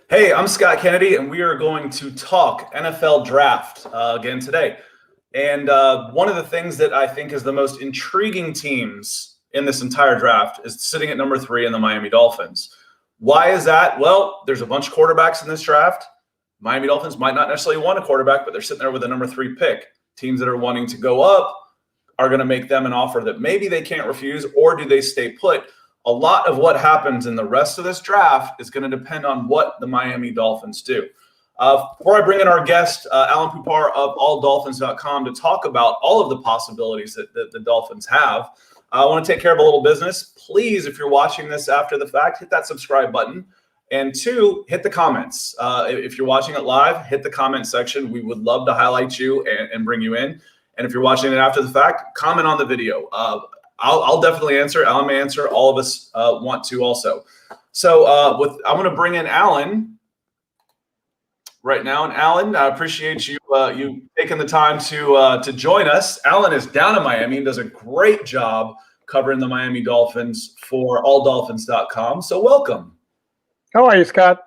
Hey, I'm Scott Kennedy, and we are going to talk NFL draft again today. And one of the things that I think is the most intriguing teams in this entire draft is sitting at number 3 in the Miami Dolphins. Why is that? Well, there's a bunch of quarterbacks in this draft. Miami Dolphins might not necessarily want a quarterback, but they're sitting there with a number 3 pick. Teams that are wanting to go up are going to make them an offer that maybe they can't refuse, or do they stay put? A lot of what happens in the rest of this draft is going to depend on what the Miami Dolphins do. Before I bring in our guest, Alain Poupart of alldolphins.com, to talk about all of the possibilities that the Dolphins have, I want to take care of a little business. Please, if you're watching this after the fact, hit that subscribe button. And 2, hit the comments. If you're watching it live, hit the comment section. We would love to highlight you and bring you in. And if you're watching it after the fact, comment on the video. I'll definitely answer. Alan may answer. All of us want to also. So I'm going to bring in Alan right now. And Alan, I appreciate you you taking the time to join us. Alan is down in Miami and does a great job covering the Miami Dolphins for alldolphins.com. So welcome. How are you, Scott?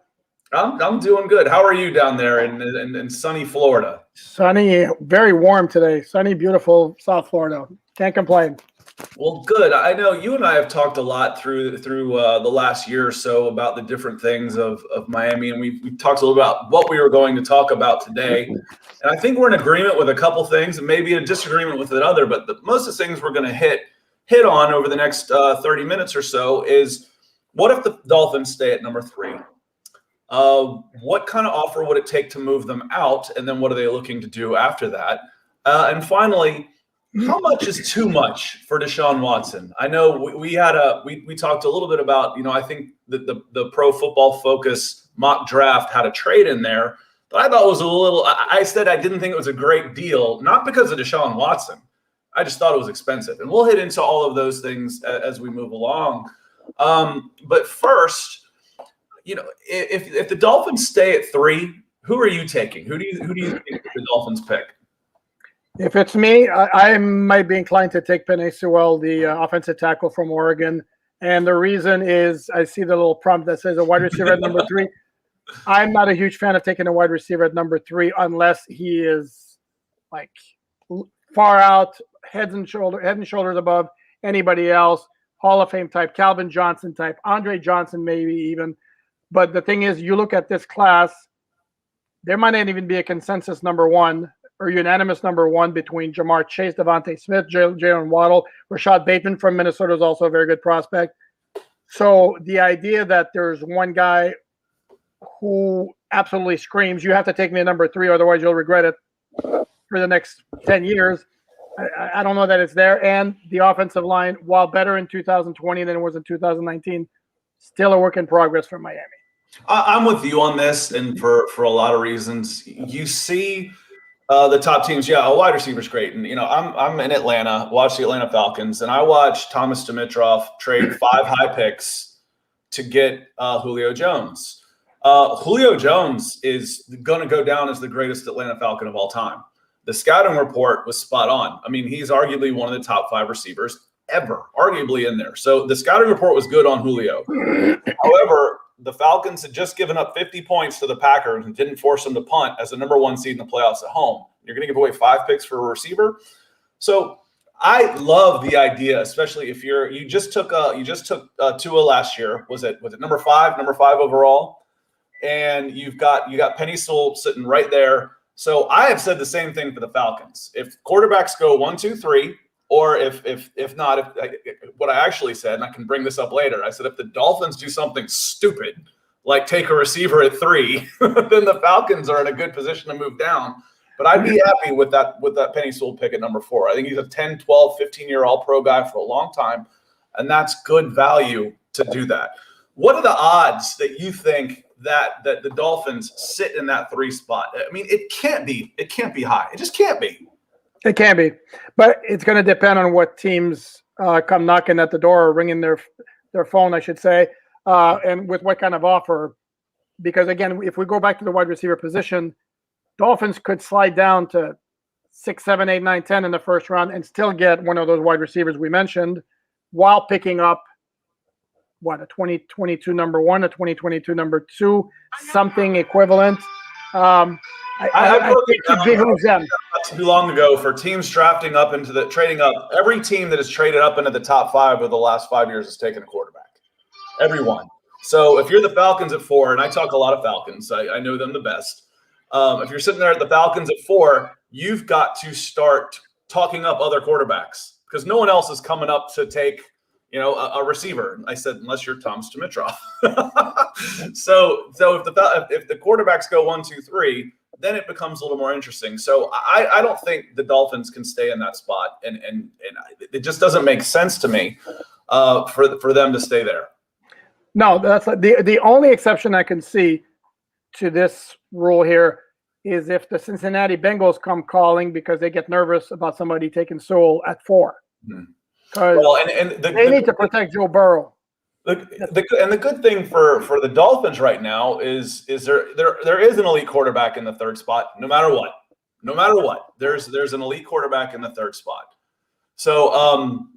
I'm doing good. How are you down there in sunny Florida? Sunny, very warm today. Sunny, beautiful South Florida. Can't complain. Well, good. I know you and I have talked a lot through the last year or so about the different things of Miami, and we've talked a little about what we were going to talk about today. And I think we're in agreement with a couple things, and maybe a disagreement with another. But most of the things we're going to hit on over the next 30 minutes or so is, what if the Dolphins stay at number 3? What kind of offer would it take to move them out? And then what are they looking to do after that? And finally, how much is too much for Deshaun Watson? I know we talked a little bit about, I think that the Pro Football Focus mock draft had a trade in there, but I thought it was a little, I said I didn't think it was a great deal, not because of Deshaun Watson. I just thought it was expensive. And we'll hit into all of those things as we move along. But first, if the Dolphins stay at 3, who are you taking? Who do you think the Dolphins pick? If it's me, I might be inclined to take Penei Sewell, the offensive tackle from Oregon. And the reason is, I see the little prompt that says a wide receiver at number 3. I'm not a huge fan of taking a wide receiver at number 3 unless he is like far out, head and shoulders above anybody else. Hall of Fame type, Calvin Johnson type, Andre Johnson maybe even. But the thing is, you look at this class, there might not even be a consensus number 1 or unanimous number 1 between Jamar Chase, Devontae Smith, Jalen Waddle. Rashad Bateman from Minnesota is also a very good prospect. So the idea that there's one guy who absolutely screams, you have to take me at number 3, otherwise you'll regret it for the next 10 years. I don't know that it's there. And the offensive line, while better in 2020 than it was in 2019, still a work in progress for Miami. I'm with you on this, and for a lot of reasons. You see the top teams, a wide receiver is great. And, I'm in Atlanta, watch the Atlanta Falcons, and I watch Thomas Dimitroff trade 5 high picks to get Julio Jones. Julio Jones is going to go down as the greatest Atlanta Falcon of all time. The scouting report was spot on. I mean, he's arguably one of the top 5 receivers ever, arguably in there. So the scouting report was good on Julio. However, the Falcons had just given up 50 points to the Packers and didn't force them to punt as the number 1 seed in the playoffs at home. You're going to give away 5 picks for a receiver. So I love the idea, especially if you just took Tua last year. Was it number 5 overall? And you've got Penei Sewell sitting right there. So I have said the same thing for the Falcons. If quarterbacks go 1, 2, 3, or if not, what I actually said, and I can bring this up later, I said if the Dolphins do something stupid, like take a receiver at 3, then the Falcons are in a good position to move down. But I'd be happy with that Penei Sewell pick at number 4. I think he's a 10, 12, 15-year all-pro guy for a long time, and that's good value to do that. What are the odds that you think that the Dolphins sit in that 3 spot? I mean, it can't be high. It just can't be. It can be, but it's going to depend on what teams come knocking at the door or ringing their phone, I should say, and with what kind of offer. Because, again, if we go back to the wide receiver position, Dolphins could slide down to 6, 7, 8, 9, 10 in the first round and still get one of those wide receivers we mentioned while picking up a 2022 number one, a 2022 number two, something equivalent. I think it behooves them. Not too long ago for teams drafting up into the trading up. Every team that has traded up into the top 5 of the last 5 years has taken a quarterback. Everyone. So if you're the Falcons at 4, and I talk a lot of Falcons, I know them the best. If you're sitting there at the Falcons at 4, you've got to start talking up other quarterbacks because no one else is coming up to take, a receiver. I said, unless you're Thomas Dimitroff. So if the quarterbacks go 1, 2, 3, then it becomes a little more interesting. So I don't think the Dolphins can stay in that spot, and it just doesn't make sense to me for them to stay there. No, that's the only exception I can see to this rule here is if the Cincinnati Bengals come calling because they get nervous about somebody taking Sewell at 4. Because they need to protect Joe Burrow. The good thing for the Dolphins right now is there is an elite quarterback in the 3rd spot. No matter what, there's an elite quarterback in the 3rd spot. So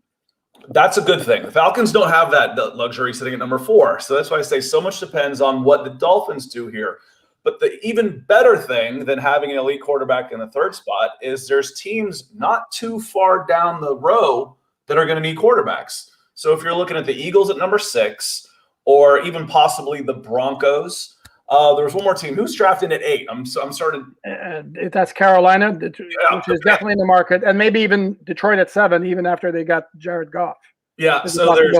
that's a good thing. The Falcons don't have that luxury sitting at number 4. So that's why I say so much depends on what the Dolphins do here. But the even better thing than having an elite quarterback in the 3rd spot is there's teams not too far down the row that are going to need quarterbacks. So if you're looking at the Eagles at number 6, or even possibly the Broncos, there was one more team. Who's drafting at 8? I'm starting. That's Carolina, which is definitely in the market, and maybe even Detroit at 7, even after they got Jared Goff. Yeah, so there's,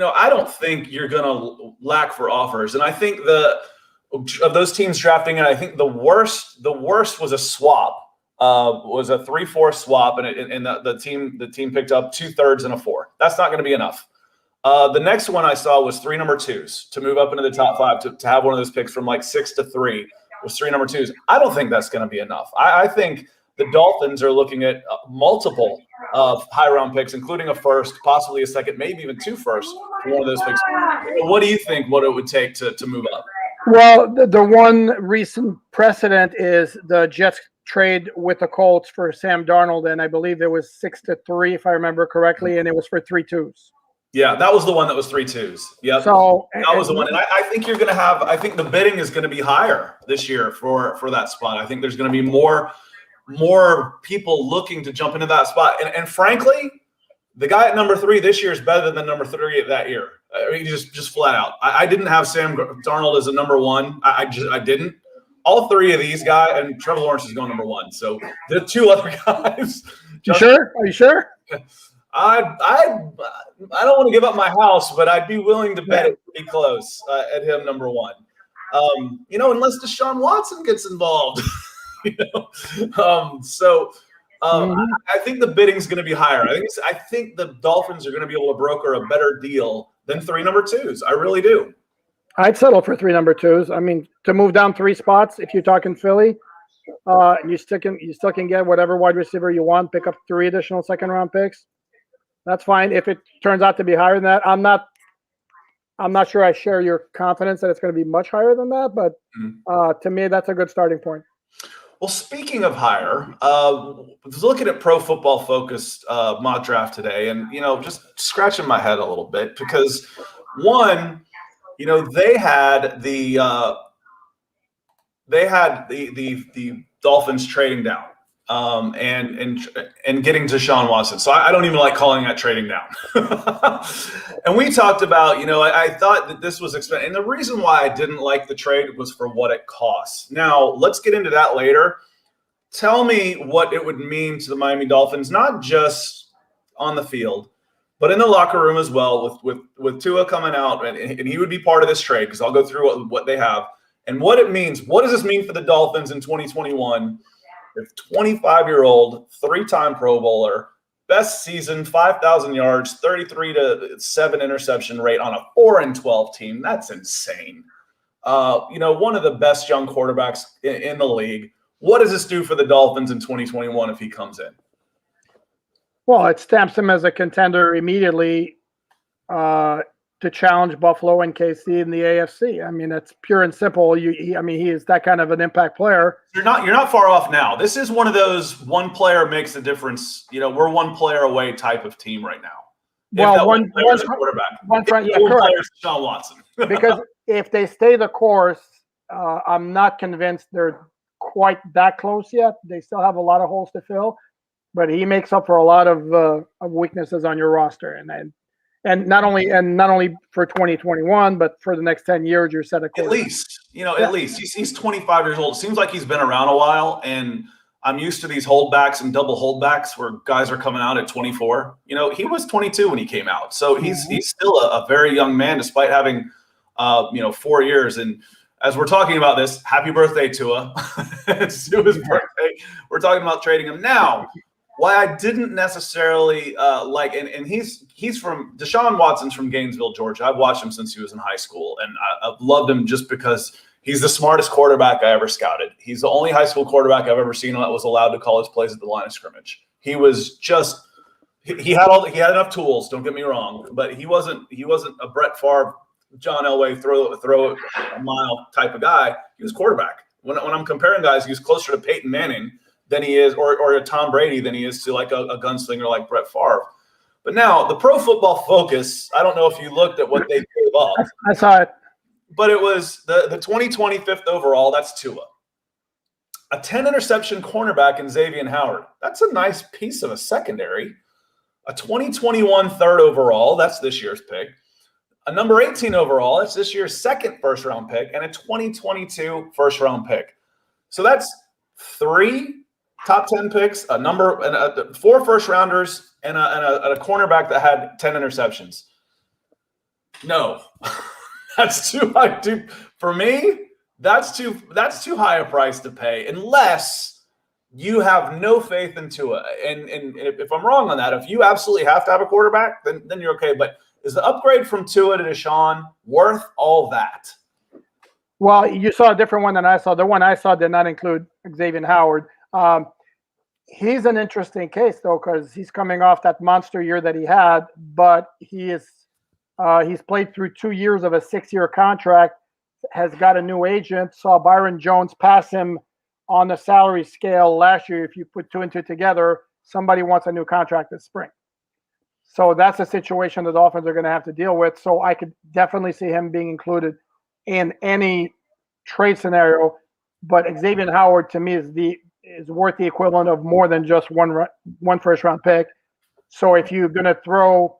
I don't think you're going to lack for offers, and I think of those teams drafting, and I think the worst was a swap. Was a 3-4 swap, and the team picked up 2/3 and a 4. That's not going to be enough. The next one I saw was 3 number 2s to move up into the top 5 to have one of those picks from like 6 to 3 was 3 number 2s. I don't think that's going to be enough. I think the Dolphins are looking at multiple high round picks, including a 1st, possibly a 2nd, maybe even 2 firsts for one of those picks. What do you think? What it would take to move up? Well, the one recent precedent is the Jets trade with the Colts for Sam Darnold, and I believe it was 6 to 3, if I remember correctly, and it was for 3 2s. Yeah, that was the one that was 3 2s. Yep. So that was the one, and I think you're going to have. I think the bidding is going to be higher this year for that spot. I think there's going to be more people looking to jump into that spot, and frankly, the guy at number 3 this year is better than the number 3 at that year. I mean, just flat out. I didn't have Sam Darnold as a number 1. I didn't. All 3 of these guys, and Trevor Lawrence is going number 1. So the 2 other guys. You sure? Are you sure? I don't want to give up my house, but I'd be willing to bet it pretty close at him number 1. Unless Deshaun Watson gets involved. I think the bidding's going to be higher. I think the Dolphins are going to be able to broker a better deal than 3 number 2s. I really do. I'd settle for 3 number 2s. I mean, to move down 3 spots, if you're talking Philly, you still can get whatever wide receiver you want. Pick up 3 additional 2nd-round picks. That's fine. If it turns out to be higher than that, I'm not sure I share your confidence that it's going to be much higher than that. But to me, that's a good starting point. Well, speaking of higher, I was looking at Pro Football Focus mock draft today, and just scratching my head a little bit because one. They had the Dolphins trading down and getting Deshaun Watson. So I don't even like calling that trading down. And we talked about, I thought that this was expensive. And the reason why I didn't like the trade was for what it costs. Now, let's get into that later. Tell me what it would mean to the Miami Dolphins, not just on the field, but in the locker room as well, with Tua coming out, and he would be part of this trade because I'll go through what they have and what it means. What does this mean for the Dolphins in 2021? If 25-year-old, 3-time Pro Bowler, best season, 5,000 yards, 33-7 interception rate on a 4-12 team. That's insane. One of the best young quarterbacks in the league. What does this do for the Dolphins in 2021 if he comes in? Well, it stamps him as a contender immediately to challenge Buffalo and KC in the AFC. I mean, that's pure and simple. He is that kind of an impact player. You're not far off now. This is one of those one player makes a difference. We're one player away type of team right now. Well, one quarterback. front, yeah, One correct. player is Deshaun Watson. Because if they stay the course, I'm not convinced they're quite that close yet. They still have a lot of holes to fill, but he makes up for a lot of weaknesses on your roster, and not only for 2021, but for the next 10 years, you're set a course. At least he's 25 years old. It seems like he's been around a while, and I'm used to these holdbacks and double holdbacks where guys are coming out at 24. He was 22 when he came out, so he's still a very young man despite having 4 years. And as we're talking about this, happy birthday, Tua. It's Tua's birthday. We're talking about trading him now. Why I didn't necessarily and he's from Deshaun Watson's from Gainesville, Georgia. I've watched him since he was in high school, and I've loved him just because he's the smartest quarterback I ever scouted. He's the only high school quarterback I've ever seen that was allowed to call his plays at the line of scrimmage. He was just he had enough tools. Don't get me wrong, but he wasn't a Brett Favre, John Elway throw a mile type of guy. He was quarterback. When I'm comparing guys, he's closer to Peyton Manning than he is, or a Tom Brady than he is to like a gunslinger like Brett Favre. But now the Pro Football Focus, I don't know if you looked at what they gave up. I saw it. But it was the 2020 fifth overall. That's Tua. A 10 interception cornerback in Xavier Howard. That's a nice piece of a secondary. A 2021 third overall. That's this year's pick. A number 18 overall. That's this year's second first round pick. And a 2022 first round pick. So that's 3 top 10 picks, four first rounders, and a cornerback that had 10 interceptions. No, that's too high. For me, that's too high a price to pay unless you have no faith in Tua. And if I'm wrong on that, if you absolutely have to have a quarterback, then you're okay. But is the upgrade from Tua to Deshaun worth all that? Well, you saw a different one than I saw. The one I saw did not include Xavier Howard. He's an interesting case though, because he's coming off that monster year that he had, but he's played through 2 years of a 6-year contract, has got a new agent, saw Byron Jones pass him on the salary scale last year. If you put 2 and 2 together, somebody wants a new contract this spring. So that's a situation the Dolphins are going to have to deal with. So I could definitely see him being included in any trade scenario. But Xavier Howard to me is worth the equivalent of more than just one first round pick. So if you're going to throw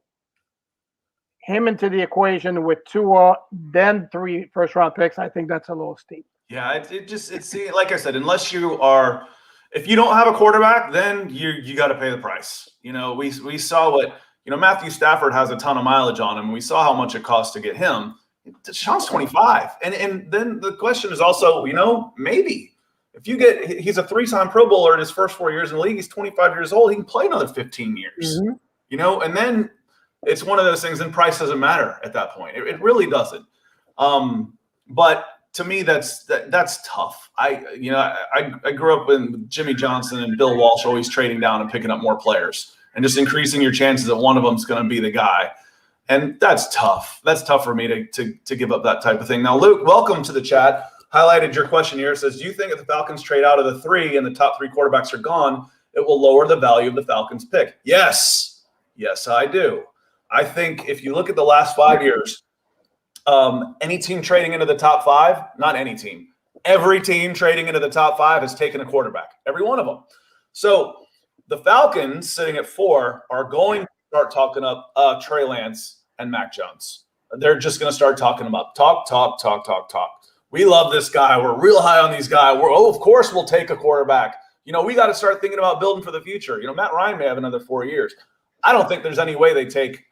him into the equation with Tua, then 3 first round picks, I think that's a little steep. Yeah, it's like I said, if you don't have a quarterback, then you got to pay the price. We saw what Matthew Stafford has a ton of mileage on him. We saw how much it costs to get him. Deshaun's 25, and then the question is also, maybe if he's a 3-time Pro Bowler in his first 4 years in the league, he's 25 years old, he can play another 15 years. Mm-hmm. And then it's one of those things, and price doesn't matter at that point. It really doesn't. But to me, that's tough. I grew up with Jimmy Johnson and Bill Walsh always trading down and picking up more players and just increasing your chances that one of them is going to be the guy. And that's tough. That's tough for me to give up that type of thing. Now, Luke, welcome to the chat. Highlighted your question here. It says, do you think if the Falcons trade out of the 3 and the top 3 quarterbacks are gone, it will lower the value of the Falcons pick? Yes. Yes, I do. I think if you look at the last 5 years, any team trading into the top 5, not any team, every team trading into the top 5 has taken a quarterback, every one of them. So the Falcons sitting at 4 are going to start talking up Trey Lance and Mac Jones. They're just going to start talking about talk. We love this guy. We're real high on these guys. Of course we'll take a quarterback. We got to start thinking about building for the future. Matt Ryan may have another 4 years. I don't think there's any way they take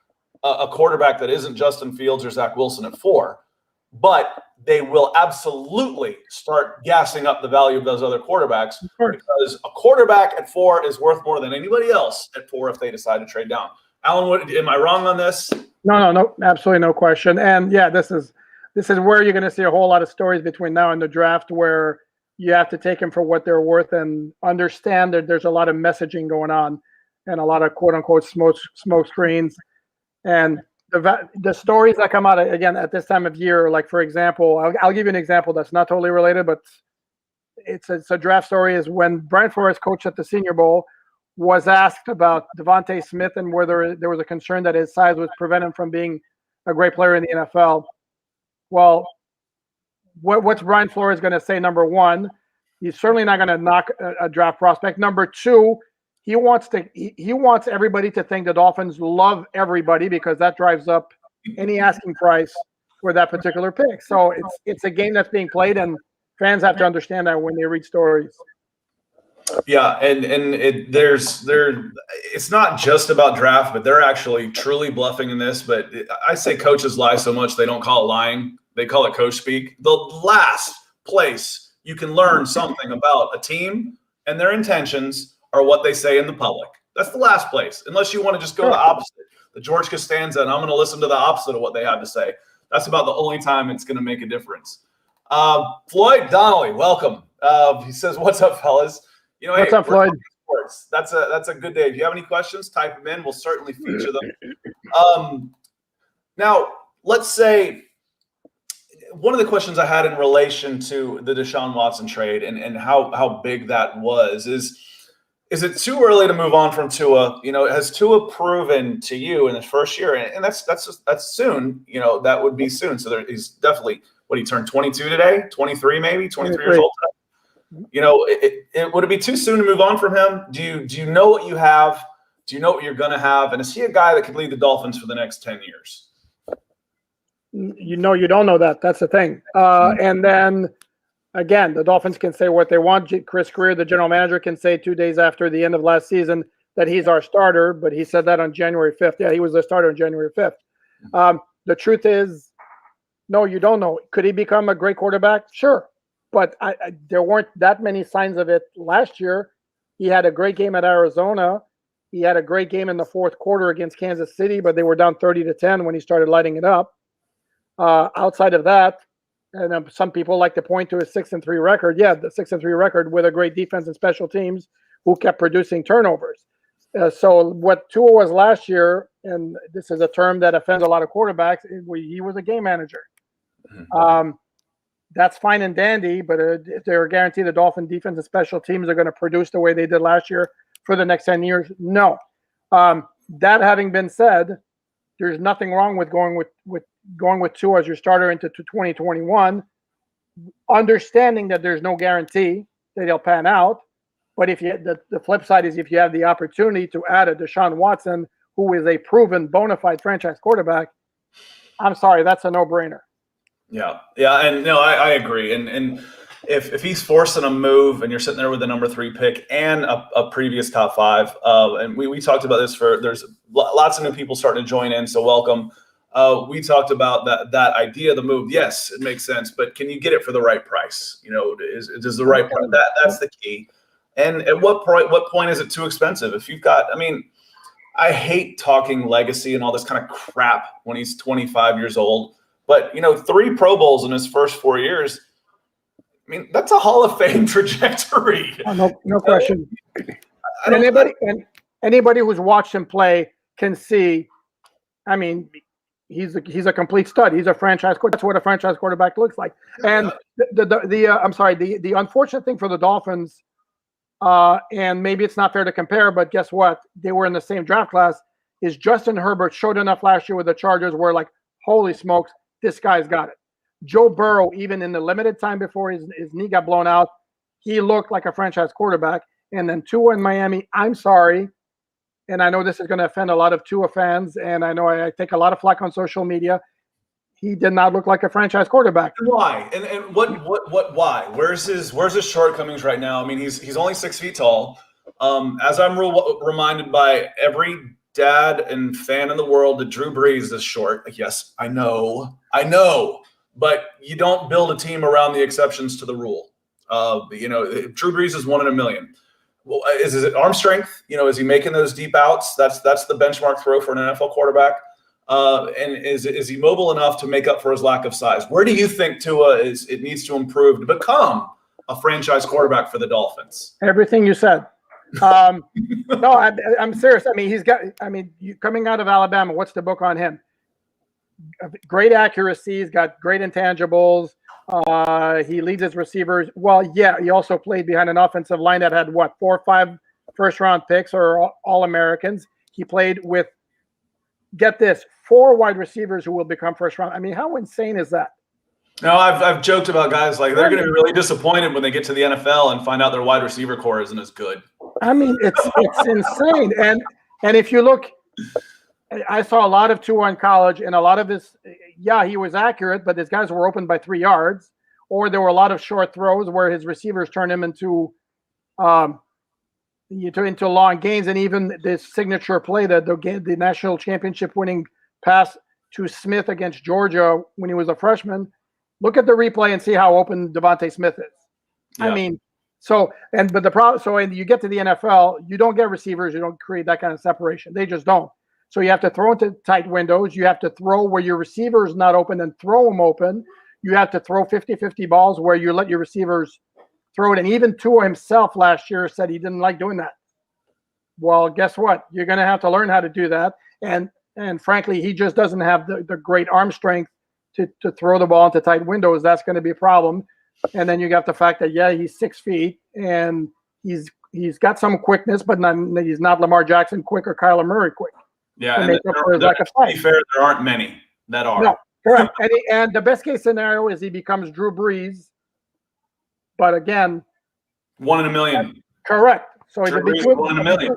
a quarterback that isn't Justin Fields or Zach Wilson at 4, but they will absolutely start gassing up the value of those other quarterbacks because a quarterback at 4 is worth more than anybody else at 4 if they decide to trade down. Alan, am I wrong on this? No, absolutely no question. And yeah, this is where you're going to see a whole lot of stories between now and the draft where you have to take them for what they're worth and understand that there's a lot of messaging going on and a lot of quote unquote smoke screens. And the stories that come out again at this time of year, like for example, I'll give you an example that's not totally related, but it's a draft story. Is when Brian Flores coached at the Senior Bowl, was asked about Devontae Smith and whether there was a concern that his size would prevent him from being a great player in the NFL. Well, what's Brian Flores going to say? Number one, he's certainly not going to knock a draft prospect. Number two, he wants everybody to think the Dolphins love everybody because that drives up any asking price for that particular pick. So it's a game that's being played, and fans have to understand that when they read stories. Yeah, and it's not just about draft, but they're actually truly bluffing in this. But I say coaches lie so much they don't call it lying; they call it coach speak. The last place you can learn something about a team and their intentions are what they say in the public. That's the last place, unless you want to just go the opposite, the George Costanza, and I'm going to listen to the opposite of what they have to say. That's about the only time it's going to make a difference. Floyd Donnelly, welcome. He says, "What's up, fellas?" What's up, Floyd? Sports. That's a good day. If you have any questions, type them in. We'll certainly feature them. Now, let's say one of the questions I had in relation to the Deshaun Watson trade and how big that was is it too early to move on from Tua? Has Tua proven to you in his first year, and that's soon. That would be soon. So he's definitely he turned 22 today, 23 maybe, 23 years old today. Would it be too soon to move on from him? Do you know what you have? Do you know what you're going to have? And is he a guy that could lead the Dolphins for the next 10 years? You don't know that. That's the thing. And then, again, the Dolphins can say what they want. Chris Greer, the general manager, can say 2 days after the end of last season that he's our starter, but he said that on January 5th. Yeah, he was the starter on January 5th. The truth is, no, you don't know. Could he become a great quarterback? Sure. But there weren't that many signs of it last year. He had a great game at Arizona. He had a great game in the fourth quarter against Kansas City, but they were down 30-10 when he started lighting it up. Outside of that, and some people like to point to his 6-3 record. Yeah, the 6-3 record with a great defense and special teams who kept producing turnovers. So what Tua was last year, and this is a term that offends a lot of quarterbacks, he was a game manager. That's fine and dandy, but if they're guaranteed the Dolphin defense and special teams are going to produce the way they did last year for the next 10 years, no. That having been said, there's nothing wrong with going with Tua as your starter into 2021, understanding that there's no guarantee that he'll pan out. But if the flip side is if you have the opportunity to add a Deshaun Watson, who is a proven bona fide franchise quarterback, I'm sorry, that's a no-brainer. Yeah, and no, I agree. And if he's forcing a move and you're sitting there with the number 3 pick and a previous top 5, and we talked about this there's lots of new people starting to join in, so welcome. We talked about that idea of the move. Yes, it makes sense, but can you get it for the right price? Is the right price? That's the key. And at what point is it too expensive? If you've got, I hate talking legacy and all this kind of crap when he's 25 years old. But 3 Pro Bowls in his first 4 years. That's a Hall of Fame trajectory. Oh, no question. Anybody who's watched him play can see. He's a complete stud. He's a franchise quarterback. That's what a franchise quarterback looks like. And the unfortunate thing for the Dolphins, and maybe it's not fair to compare, but guess what? They were in the same draft class. Is Justin Herbert showed enough last year with the Chargers where holy smokes, this guy's got it. Joe Burrow, even in the limited time before his knee got blown out, he looked like a franchise quarterback. And then Tua in Miami, I'm sorry, and I know this is going to offend a lot of Tua fans, and I know I take a lot of flack on social media. He did not look like a franchise quarterback. Why? And what? Why? Where's his shortcomings right now? He's only 6 feet tall. As I'm reminded by every dad and fan in the world that Drew Brees is short. Yes, I know, but you don't build a team around the exceptions to the rule. Drew Brees is 1 in a million. Well, is it arm strength? Is he making those deep outs? That's the benchmark throw for an NFL quarterback. And is he mobile enough to make up for his lack of size? Where do you think Tua needs to improve to become a franchise quarterback for the Dolphins? Everything you said. No, I'm serious. He's got. Coming out of Alabama, what's the book on him? Great accuracy. He's got great intangibles. He leads his receivers. Well, yeah. He also played behind an offensive line that had 4 or 5 first-round picks or All-Americans. He played with, get this, 4 wide receivers who will become first-round. I mean, how insane is that? No, I've joked about guys like they're going to be really disappointed when they get to the NFL and find out their wide receiver core isn't as good. I mean, it's insane. And if you look, I saw a lot of Tua in college, and a lot of this, yeah, he was accurate, but his guys were open by 3 yards, or there were a lot of short throws where his receivers turned him into long gains, and even this signature play, the national championship winning pass to Smith against Georgia when he was a freshman. Look at the replay and see how open Devontae Smith is. Yeah. I mean, but the problem, and you get to the NFL, you don't get receivers, you don't create that kind of separation. They just don't. So you have to throw into tight windows. You have to throw where your receiver is not open and throw them open. You have to throw 50-50 balls where you let your receivers throw it. And even Tua himself last year said he didn't like doing that. Well, guess what? You're going to have to learn how to do that. And frankly, he just doesn't have the great arm strength to throw the ball into tight windows. That's going to be a problem. And then you got the fact that, yeah, he's 6 feet and he's got some quickness, but he's not Lamar Jackson quick or Kyler Murray quick. Yeah, and to be fair, there aren't many that are. No, correct. And the best case scenario is he becomes Drew Brees, but again, 1 in a million. Correct. So Drew Brees, 1 in a million.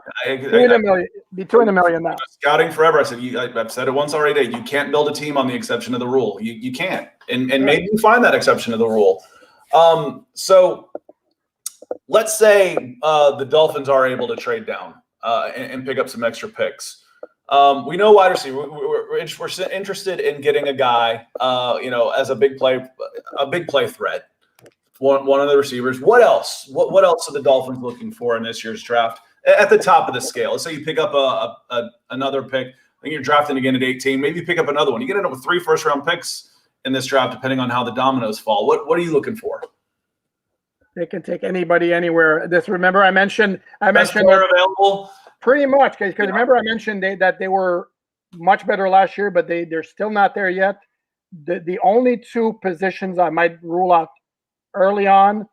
Be 2 in a million now. Scouting forever. I said I've said it once already. You can't build a team on the exception of the rule. You can't, and maybe you find that exception of the rule. So let's say the Dolphins are able to trade down and pick up some extra picks. We know wide receiver. We're interested in getting a guy, as a big play threat. One of the receivers. What else? What else are the Dolphins looking for in this year's draft at the top of the scale? Let's say you pick up another pick. I think you're drafting again at 18. Maybe you pick up another one. You get end up with 3 first-round picks in this draft, depending on how the dominoes fall. What are you looking for? They can take anybody anywhere. Remember I mentioned player available. Pretty much, because remember I mentioned that they were much better last year, but they're still not there yet. The only 2 positions I might rule out early on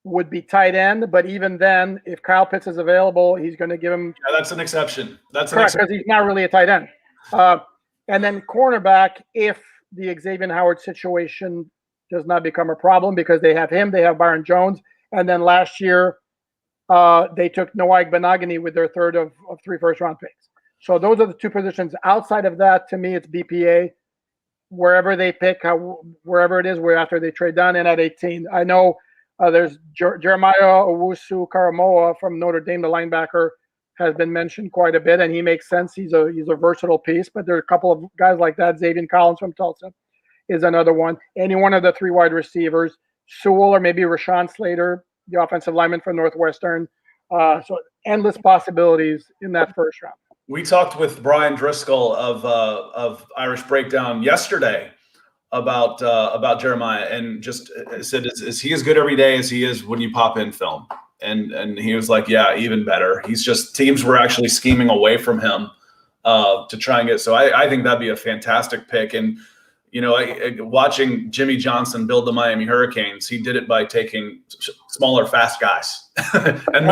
would be tight end, but even then, if Kyle Pitts is available, he's going to give him. Yeah, that's an exception. Correct, because he's not really a tight end. And then cornerback, if the Xavier Howard situation does not become a problem, because they have him, they have Byron Jones, and then last year they took Noah Benagany with their 3rd of 3 first-round picks. So those are the 2 positions. Outside of that, to me, it's BPA. Wherever they pick, wherever it is, where after they trade down, and at 18, I know there's Jeremiah Owusu-Karamoah from Notre Dame, the linebacker, has been mentioned quite a bit, and he makes sense. He's a versatile piece, but there are a couple of guys like that. Xavier Collins from Tulsa is another one. Any one of the 3 wide receivers, Sewell or maybe Rashawn Slater, the offensive lineman from Northwestern. So endless possibilities in that first round. We talked with Brian Driscoll of Irish Breakdown yesterday about Jeremiah, and just said, is he as good every day as he is when you pop in film? And he was like, yeah, even better. He's just, teams were actually scheming away from him to try and get. So I think that'd be a fantastic pick. And watching Jimmy Johnson build the Miami Hurricanes, he did it by taking smaller, fast guys and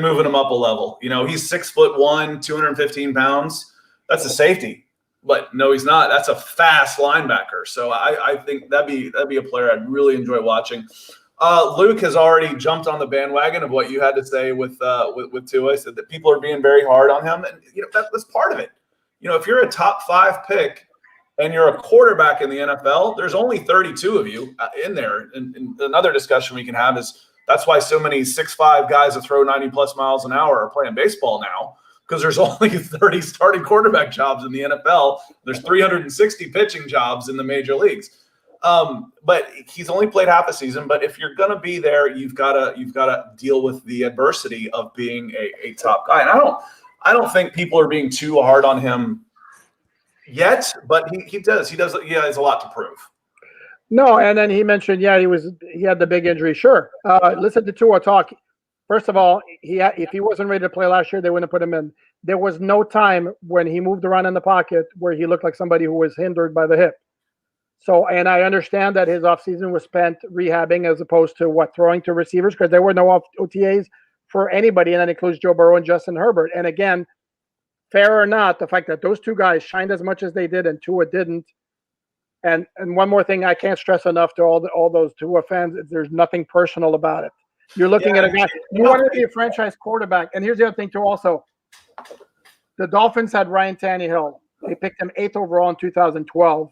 moving them up a level. He's 6'1", 215 pounds. That's a safety, but no, he's not. That's a fast linebacker. So I think that'd be a player I'd really enjoy watching. Luke has already jumped on the bandwagon of what you had to say with Tua. He said that people are being very hard on him, and that's part of it. If you're a top 5 pick and you're a quarterback in the NFL, there's only 32 of you in there. And another discussion we can have is that's why so many 6'5" guys that throw 90+ miles an hour are playing baseball now, because there's only 30 starting quarterback jobs in the NFL. There's 360 pitching jobs in the major leagues. But he's only played half a season. But if you're going to be there, you've got to deal with the adversity of being a top guy. And I don't think people are being too hard on him yet, but he does. He has a lot to prove. No, and then he mentioned, he had the big injury. Sure. Listen to Tua talk. First of all, if he wasn't ready to play last year, they wouldn't have put him in. There was no time when he moved around in the pocket where he looked like somebody who was hindered by the hip. So, and I understand that his offseason was spent rehabbing as opposed to throwing to receivers, because there were no OTAs for anybody, and that includes Joe Burrow and Justin Herbert. And again, fair or not, the fact that those two guys shined as much as they did and Tua didn't. And one more thing I can't stress enough to all those Tua fans, there's nothing personal about it. You're looking at a guy, you want to be a franchise quarterback. And here's the other thing too also. The Dolphins had Ryan Tannehill. They picked him 8th overall in 2012.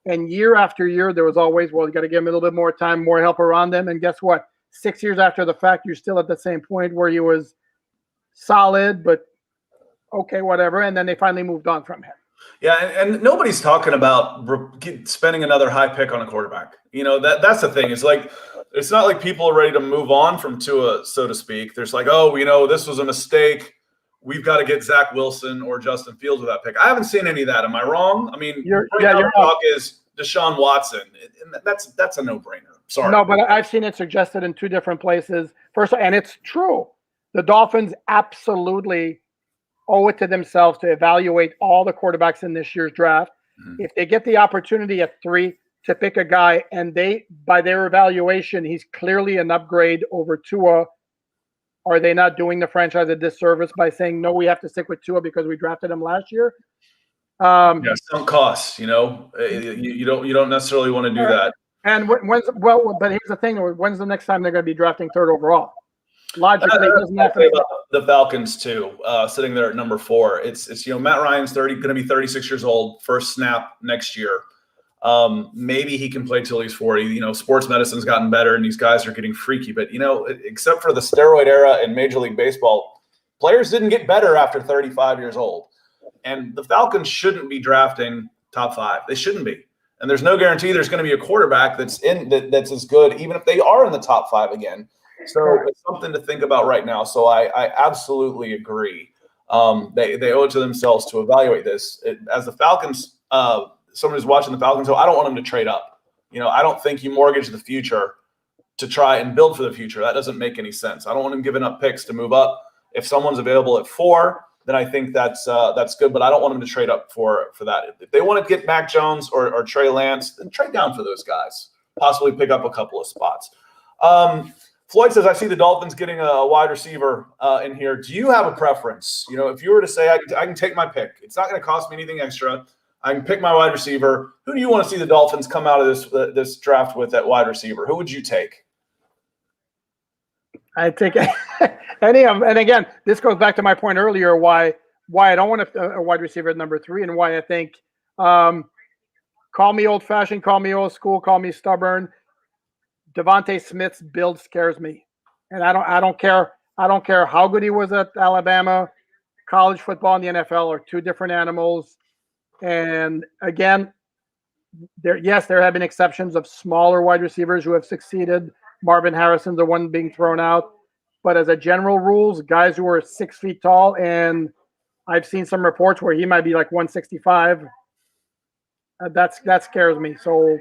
And year after year, there was always, well, you got to give him a little bit more time, more help around him. And guess what? 6 years after the fact, you're still at the same point where he was solid, but okay, whatever. And then they finally moved on from him. Yeah, and nobody's talking about spending another high pick on a quarterback. That's the thing. It's like it's not like people are ready to move on from Tua, so to speak. There's like, oh, this was a mistake. We've got to get Zach Wilson or Justin Fields with that pick. I haven't seen any of that. Am I wrong? I mean, your talk is Deshaun Watson. And that's a no-brainer. Sorry. No, but I've seen it suggested in two different places. First, and it's true. The Dolphins absolutely owe it to themselves to evaluate all the quarterbacks in this year's draft. Mm-hmm. If they get the opportunity at 3 to pick a guy, and by their evaluation, he's clearly an upgrade over Tua, are they not doing the franchise a disservice by saying, no, we have to stick with Tua because we drafted him last year? Some costs, you don't necessarily want to do that. And but here's the thing: when's the next time they're going to be drafting 3rd overall? Logically, it doesn't happen. The Falcons too, sitting there at number 4. It's Matt Ryan's going to be 36 years old, first snap next year. Maybe he can play till he's 40. Sports medicine's gotten better and these guys are getting freaky. But, except for the steroid era in Major League Baseball, players didn't get better after 35 years old. And the Falcons shouldn't be drafting top 5. They shouldn't be. And there's no guarantee there's going to be a quarterback that's as good, even if they are in the top 5 again. So it's something to think about right now. So I absolutely agree. They owe it to themselves to evaluate this. As the Falcons, someone who's watching the Falcons, I don't want them to trade up. I don't think you mortgage the future to try and build for the future. That doesn't make any sense. I don't want them giving up picks to move up. If someone's available at 4, then I think that's good. But I don't want them to trade up for that. If they want to get Mac Jones or Trey Lance, then trade down for those guys. Possibly pick up a couple of spots. Floyd says, I see the Dolphins getting a wide receiver in here. Do you have a preference? If you were to say I can take my pick, it's not going to cost me anything extra. I can pick my wide receiver. Who do you want to see the Dolphins come out of this draft with at wide receiver? Who would you take? I take any of them. And again, this goes back to my point earlier why I don't want a wide receiver at number 3 and why I think call me old-fashioned, call me old school, call me stubborn. Devontae Smith's build scares me. And I don't care how good he was at Alabama. College football and the NFL are two different animals. And again, there have been exceptions of smaller wide receivers who have succeeded. Marvin Harrison's the one being thrown out. But as a general rules, guys who are 6 feet tall, and I've seen some reports where he might be like 165. That scares me. So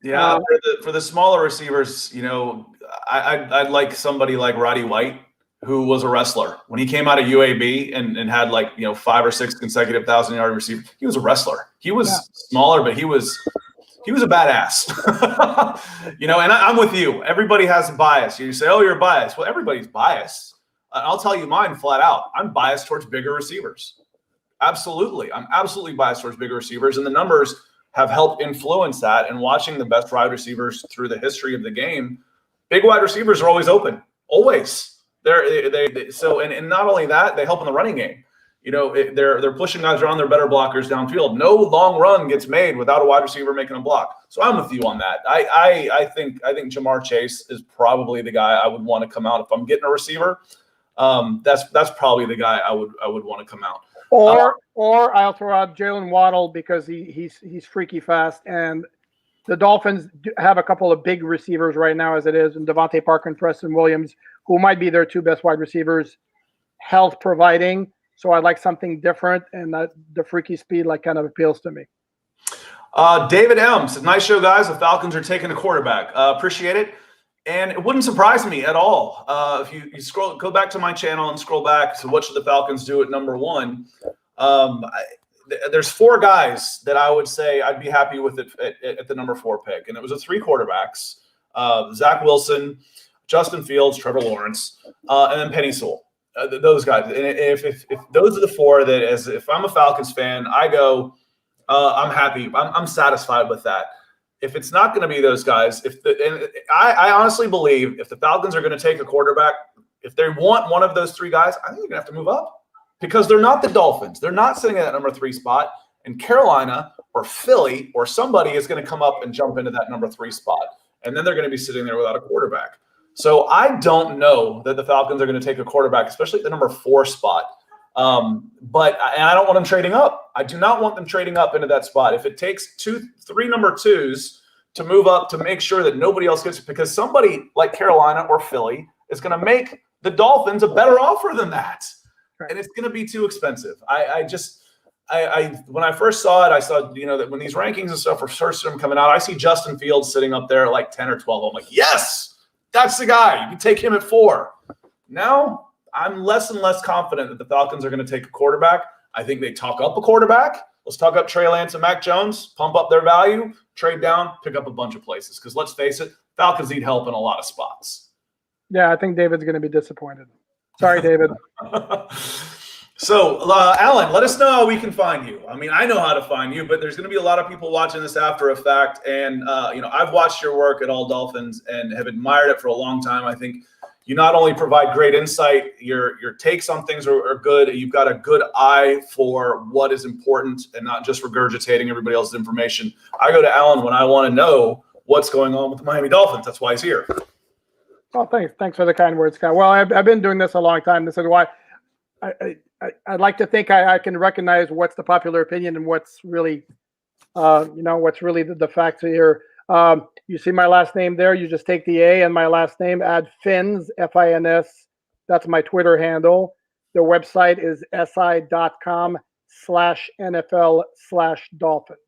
yeah, for the smaller receivers, I'd like somebody like Roddy White, who was a wrestler. When he came out of UAB and had 5 or 6 consecutive 1,000-yard receivers, he was a wrestler. He was smaller, but he was a badass. And I'm with you. Everybody has a bias. You say, oh, you're biased. Well, everybody's biased. I'll tell you mine flat out. I'm biased towards bigger receivers. Absolutely. I'm absolutely biased towards bigger receivers, and the numbers have helped influence that. And watching the best wide receivers through the history of the game, big wide receivers are always open. Always. And not only that, they help in the running game. They're pushing guys around. They're better blockers downfield. No long run gets made without a wide receiver making a block. So I'm with you on that. I think Jamar Chase is probably the guy I would want to come out if I'm getting a receiver. That's probably the guy I would want to come out. Or I'll throw out Jalen Waddle because he's freaky fast, and the Dolphins have a couple of big receivers right now as it is, and Devontae Parker and Preston Williams, who might be their 2 best wide receivers, health providing. So I like something different, and the freaky speed kind of appeals to me. David M says, nice show, guys. The Falcons are taking a quarterback. Appreciate it. And it wouldn't surprise me at all. If you go back to my channel and scroll back to what should the Falcons do at number 1. There's 4 guys that I would say I'd be happy with it at the number 4 pick. And it was 3 quarterbacks, Zach Wilson, Justin Fields, Trevor Lawrence, and then Penny Sewell. Those guys. And if those are the four that, if I'm a Falcons fan, I go, I'm happy. I'm satisfied with that. If it's not going to be those guys, I honestly believe if the Falcons are going to take a quarterback, if they want one of those three guys, I think they're going to have to move up because they're not the Dolphins. They're not sitting at that number 3 spot. And Carolina or Philly or somebody is going to come up and jump into that number 3 spot. And then they're going to be sitting there without a quarterback. So I don't know that the Falcons are going to take a quarterback, especially at the number 4 spot. But I don't want them trading up. I do not want them trading up into that spot. If it takes 3 number 2s to move up to make sure that nobody else gets it, because somebody like Carolina or Philly is going to make the Dolphins a better offer than that. Right. And it's going to be too expensive. When I first saw it, I saw, that when these rankings and stuff are first coming out, I see Justin Fields sitting up there at like 10 or 12. I'm like, yes, that's the guy. You can take him at 4. Now I'm less and less confident that the Falcons are going to take a quarterback. I think they talk up a quarterback. Let's talk up Trey Lance and Mac Jones, pump up their value, trade down, pick up a bunch of places. Because let's face it, Falcons need help in a lot of spots. Yeah, I think David's going to be disappointed. Sorry, David. So, Alan, let us know how we can find you. I mean, I know how to find you, but there's going to be a lot of people watching this after a fact. And, I've watched your work at All Dolphins and have admired it for a long time. I think you not only provide great insight, your takes on things are good. You've got a good eye for what is important and not just regurgitating everybody else's information. I go to Alan when I want to know what's going on with the Miami Dolphins. That's why he's here. Oh, thanks. Thanks for the kind words, Scott. Well, I've been doing this a long time. This is why I'd like to think I can recognize what's the popular opinion and what's really, what's really the facts here. You see my last name there. You just take the A and my last name, add Fins, F-I-N-S. That's my Twitter handle. The website is si.com/NFL/Dolphins.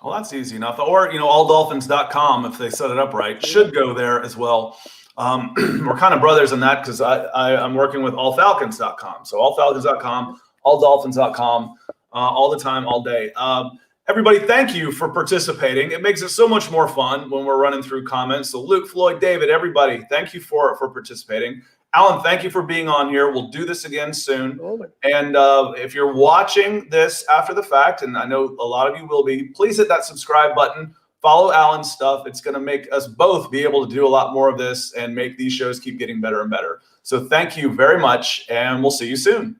Well, that's easy enough. Or, alldolphins.com, if they set it up right, should go there as well. We're kind of brothers in that because I'm working with allfalcons.com. So allfalcons.com, alldolphins.com, all the time, all day. Everybody, thank you for participating. It makes it so much more fun when we're running through comments. So Luke, Floyd, David, everybody, thank you for participating. Alan, thank you for being on here. We'll do this again soon. And if you're watching this after the fact, and I know a lot of you will be, please hit that subscribe button. Follow Alan's stuff. It's going to make us both be able to do a lot more of this and make these shows keep getting better and better. So thank you very much, and we'll see you soon.